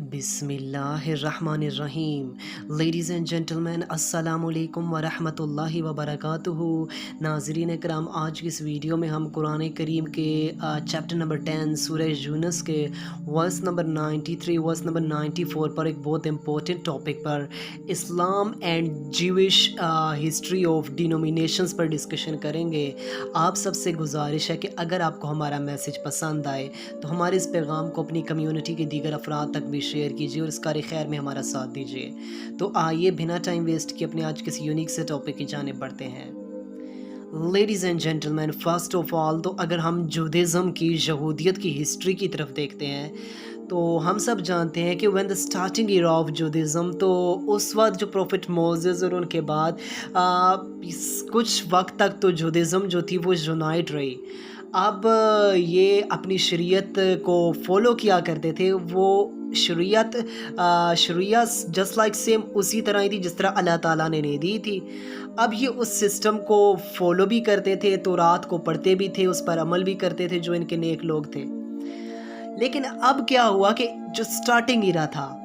बिस्मिल्लाहिर्रहमानिर्रहीम। Ladies and gentleman, अस्सलामु अलैकुम वरहमतुल्लाहि वबरकातुहू। नाज़रीन इकराम, आज की इस वीडियो में हम कुरान करीम के चैप्टर नंबर 10 सूरह यूनुस के वर्स नंबर 93 वर्स नंबर 94 पर एक बहुत इम्पोर्टेंट टॉपिक पर इस्लाम and Jewish history of denominations पर डिस्कशन करेंगे। आप सबसे गुजारिश है कि अगर आपको हमारा मैसेज पसंद आए तो हमारे इस पैगाम को अपनी कम्युनिटी के दीगर अफराद तक भी शेयर कीजिए और इस कार खैर में हमारा साथ दीजिए। तो आइए बिना टाइम वेस्ट किए अपने आज किसी यूनिक से टॉपिक की जानिब बढ़ते हैं। Ladies and gentleman, first of all तो अगर हम जुडिज़म की यहूदियत की हिस्ट्री की तरफ देखते हैं तो हम सब जानते हैं कि when the starting era of Judaism, तो उस वक्त जो प्रॉफिट मोसेस और उनके बाद कुछ वक्त तक तो जुडिज़म जो थी वो यूनाइट रही। अब ये अपनी शरीयत को फॉलो किया करते थे। वो शरीयत जस्ट लाइक सेम उसी तरह ही थी जिस तरह अल्लाह ताला ने दी थी। अब ये उस सिस्टम को फॉलो भी करते थे, तो रात को पढ़ते भी थे, उस पर अमल भी करते थे जो इनके नेक लोग थे। लेकिन अब क्या हुआ कि जो स्टार्टिंग ईरा था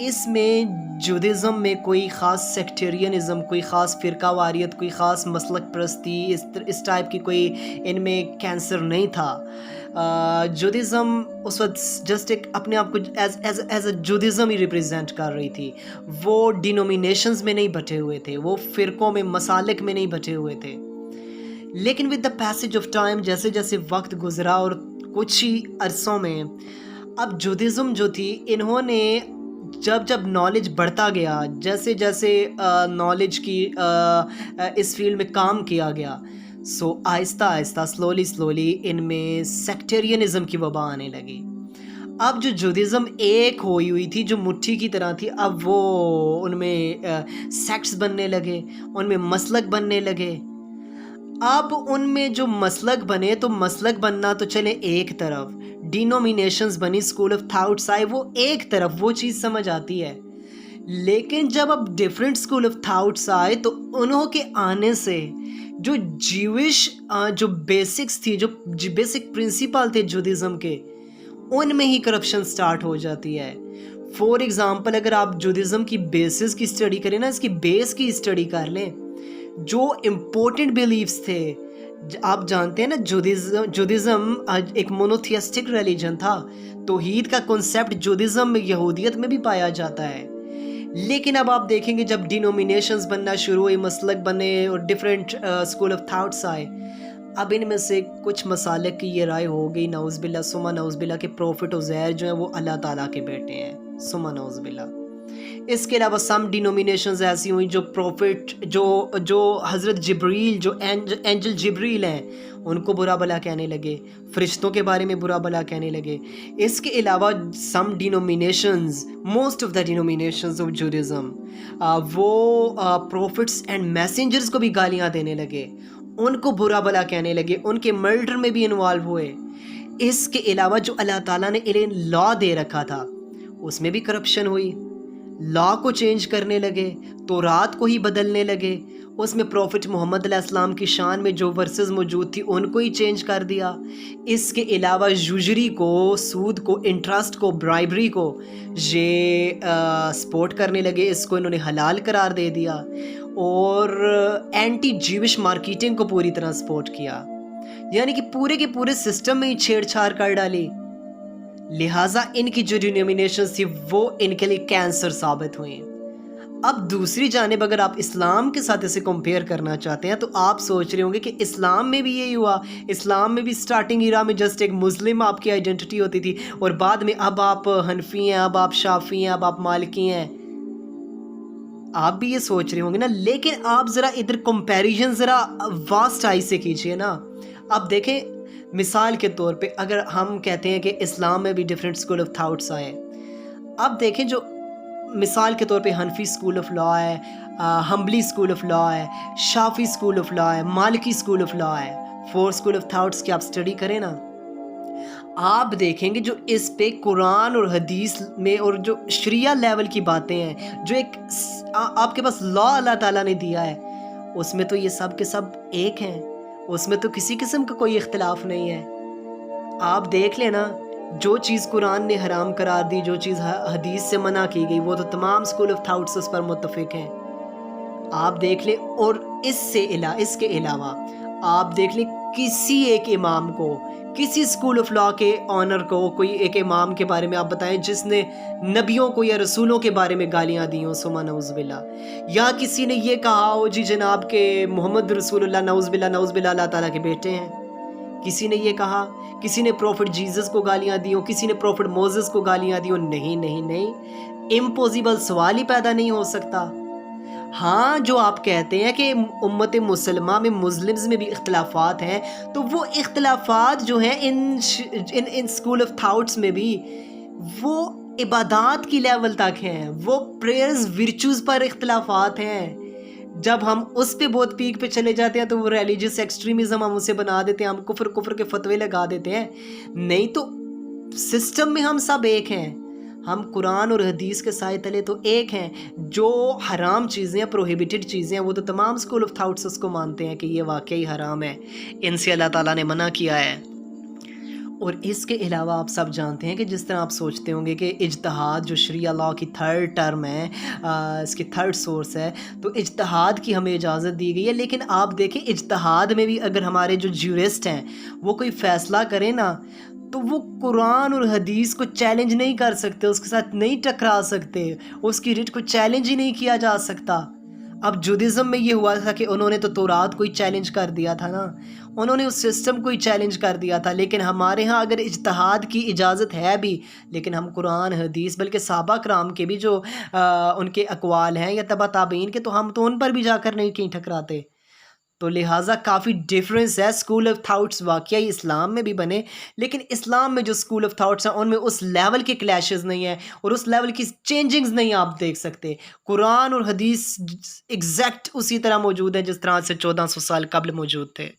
इसमें जुडिज़म में कोई ख़ास सेक्टेरियनिज़म, कोई ख़ास फ़िरका वारियत, कोई ख़ास मसलक परस्ती, इस टाइप की कोई इनमें कैंसर नहीं था। जुडिज़म उस वक्त जस्ट एक अपने आप को एज अ जुडिज़म ही रिप्रेजेंट कर रही थी। वो डिनोमिनेशंस में नहीं बटे हुए थे, वो फ़िरकों में, मसालिक में नहीं बटे हुए थे। लेकिन with the passage of time, जैसे जैसे वक्त गुजरा और कुछ ही अरसों में अब जुडिज़म जो थी, इन्होंने जब जब नॉलेज बढ़ता गया, जैसे जैसे नॉलेज की इस फील्ड में काम किया गया, सो आहिस्ता आहिस्ता स्लोली इनमें सेक्टेरियनिज़म की वबा आने लगी। अब जो जुडिज़म एक हुई थी, जो मुट्ठी की तरह थी, अब वो उनमें सेक्ट्स बनने लगे, उनमें मसलक बनने लगे। अब उनमें जो मसलक बने, तो मसलक बनना तो चले एक तरफ, डिनोमिनेशंस बनी, स्कूल ऑफ थॉट्स आए, वो एक तरफ, वो चीज़ समझ आती है। लेकिन जब अब डिफरेंट स्कूल ऑफ थॉट्स आए तो उन्हों के आने से जो ज्यूइश जो बेसिक्स थी, जो बेसिक प्रिंसिपल थे जुडिज़म के, उनमें ही करप्शन स्टार्ट हो जाती है। फॉर एग्ज़ाम्पल, अगर आप जुडिज़म की बेसिस की स्टडी करें ना, इसकी बेस की स्टडी कर लें, जो इम्पोर्टेंट बिलीव्स थे, आप जानते हैं ना, जुडिज़म एक मोनोथियस्टिक रिलीजन था। तौहीद का कॉन्सेप्ट जुडिज़म में, यहूदियत में भी पाया जाता है। लेकिन अब आप देखेंगे जब डिनोमिनेशंस बनना शुरू हुई, मसलक बने और डिफरेंट स्कूल ऑफ थॉट्स आए, अब इनमें से कुछ मसालिक की ये राय हो गई, नौज़बिल्ला सुमा नौज़बिल्ला, के प्रॉफिट उज़ैर जो हैं वो अल्लाह ताला के बेटे हैं, सुमा नौज़बिल्ला। इसके अलावा सम डिनोमिनेशंस ऐसी हुई जो प्रॉफिट जो हज़रत जिब्रील, जो एंजल जिब्रील हैं, उनको बुरा भला कहने लगे, फ़रिश्तों के बारे में बुरा भला कहने लगे। इसके अलावा some denominations, most of the denominations of Judaism, वो प्रॉफिट्स एंड मैसेंजर्स को भी गालियाँ देने लगे, उनको बुरा भला कहने लगे, उनके मर्डर में भी इन्वॉल्व हुए। इसके अलावा जो अल्लाह ताला ने इन्हें लॉ दे रखा था, उसमें भी करप्शन हुई। लॉ को चेंज करने लगे, तो रात को ही बदलने लगे, उसमें प्रॉफिट मोहम्मद अलैहिस्सलाम की शान में जो वर्सेस मौजूद थी उनको ही चेंज कर दिया। इसके अलावा यूजरी को, सूद को, इंटरेस्ट को, ब्राइबरी को ये सपोर्ट करने लगे, इसको इन्होंने हलाल करार दे दिया और एंटी ज्यूइश मार्केटिंग को पूरी तरह सपोर्ट किया। यानी कि पूरे के पूरे सिस्टम में ही छेड़छाड़ कर डाली। लिहाजा इनकी जो डिनोमिनेशंस थी वो इनके लिए कैंसर साबित हुई। अब दूसरी जानिब अगर आप इस्लाम के साथ इसे कंपेयर करना चाहते हैं तो आप सोच रहे होंगे कि इस्लाम में भी यही हुआ। इस्लाम में भी स्टार्टिंग ईरा में जस्ट एक मुस्लिम आपकी आइडेंटिटी होती थी और बाद में अब आप हनफी हैं, अब आप शाफी हैं, अब आप मालिकी हैं। आप भी ये सोच रहे होंगे ना, लेकिन आप ज़रा इधर कंपैरिजन ज़रा वास्ट आई से कीजिए ना। अब देखें, मिसाल के तौर पे अगर हम कहते हैं कि इस्लाम में भी डिफरेंट स्कूल ऑफ थॉट्स आए, अब देखें, जो मिसाल के तौर पे हनफी स्कूल ऑफ लॉ है, हम्बली स्कूल ऑफ लॉ है, शाफी स्कूल ऑफ लॉ है, मालिकी स्कूल ऑफ लॉ है, 4 स्कूल ऑफ थॉट्स की आप स्टडी करें ना, आप देखेंगे जो इस पे कुरान और हदीस में और जो शरिया लेवल की बातें हैं, जो एक आपके पास लॉ अल्लाह ताला ने दिया है, उसमें तो ये सब के सब एक हैं, उसमें तो किसी किस्म का कोई इख्तिलाफ नहीं है। आप देख लेना جو چیز قرآن نے حرام قرار دی، جو چیز حدیث سے منع کی گئی، وہ تو تمام اسکول آف تھاٹس اس پر متفق ہیں۔ آپ دیکھ لیں، اور اس کے علاوہ آپ دیکھ لیں کسی ایک امام کو، کسی اسکول آف لا کے آنر کو، کوئی ایک امام کے بارے میں آپ بتائیں جس نے نبیوں کو یا رسولوں کے بارے میں گالیاں دی ہوں، ثم نعوذ باللہ، یا کسی نے یہ کہا ہو جی جناب کہ محمد رسول اللہ نعوذ باللہ اللہ تعالیٰ کے بیٹے ہیں، کسی نے یہ کہا، کسی نے پروفٹ جیزس کو گالیاں دی ہوں، کسی نے پروفٹ موزس کو گالیاں دی ہوں، نہیں، امپوزیبل سوال ہی پیدا نہیں ہو سکتا۔ ہاں، جو آپ کہتے ہیں کہ امت مسلمہ میں مسلمز میں بھی اختلافات ہیں، تو وہ اختلافات جو ہیں ان اسکول آف تھاٹس میں بھی وہ عبادات کی لیول تک ہیں، وہ پریئرز ورچوز پر اختلافات ہیں۔ جب ہم اس پہ بہت پیک پہ چلے جاتے ہیں تو وہ ریلیجس ایکسٹریمزم ہم اسے بنا دیتے ہیں، ہم کفر کے فتوے لگا دیتے ہیں۔ نہیں تو سسٹم میں ہم سب ایک ہیں، ہم قرآن اور حدیث کے سائے تلے تو ایک ہیں۔ جو حرام چیزیں ہیں، پروہیبیٹڈ چیزیں ہیں، وہ تو تمام اسکول آف تھاٹس اس کو مانتے ہیں کہ یہ واقعی حرام ہے، ان سے اللہ تعالیٰ نے منع کیا ہے۔ اور اس کے علاوہ آپ سب جانتے ہیں کہ جس طرح آپ سوچتے ہوں گے کہ اجتہاد جو شریعہ لاء کی تھرڈ ٹرم ہے، اس کی تھرڈ سورس ہے، تو اجتہاد کی ہمیں اجازت دی گئی ہے، لیکن آپ دیکھیں اجتہاد میں بھی اگر ہمارے جو جیورسٹ ہیں وہ کوئی فیصلہ کریں نا، تو وہ قرآن اور حدیث کو چیلنج نہیں کر سکتے، اس کے ساتھ نہیں ٹکرا سکتے، اس کی ریٹ کو چیلنج ہی نہیں کیا جا سکتا۔ اب جودھزم میں یہ ہوا تھا کہ انہوں نے تو تورات کو ہی چیلنج کر دیا تھا نا، انہوں نے اس سسٹم کو ہی چیلنج کر دیا تھا، لیکن ہمارے ہاں اگر اجتہاد کی اجازت ہے بھی، لیکن ہم قرآن حدیث بلکہ صحابہ کرام کے بھی جو ان کے اقوال ہیں یا تبع تابعین کے، تو ہم تو ان پر بھی جا کر نہیں کہیں ٹکراتے۔ تو لہٰذا کافی ڈیفرنس ہے۔ اسکول آف تھاٹس واقعی اسلام میں بھی بنے، لیکن اسلام میں جو اسکول آف تھاٹس ہیں ان میں اس لیول کے کلیشز نہیں ہیں اور اس لیول کی چینجنگز نہیں آپ دیکھ سکتے۔ قرآن اور حدیث ایگزیکٹ اسی طرح موجود ہیں جس طرح سے 1400 سال قبل موجود تھے۔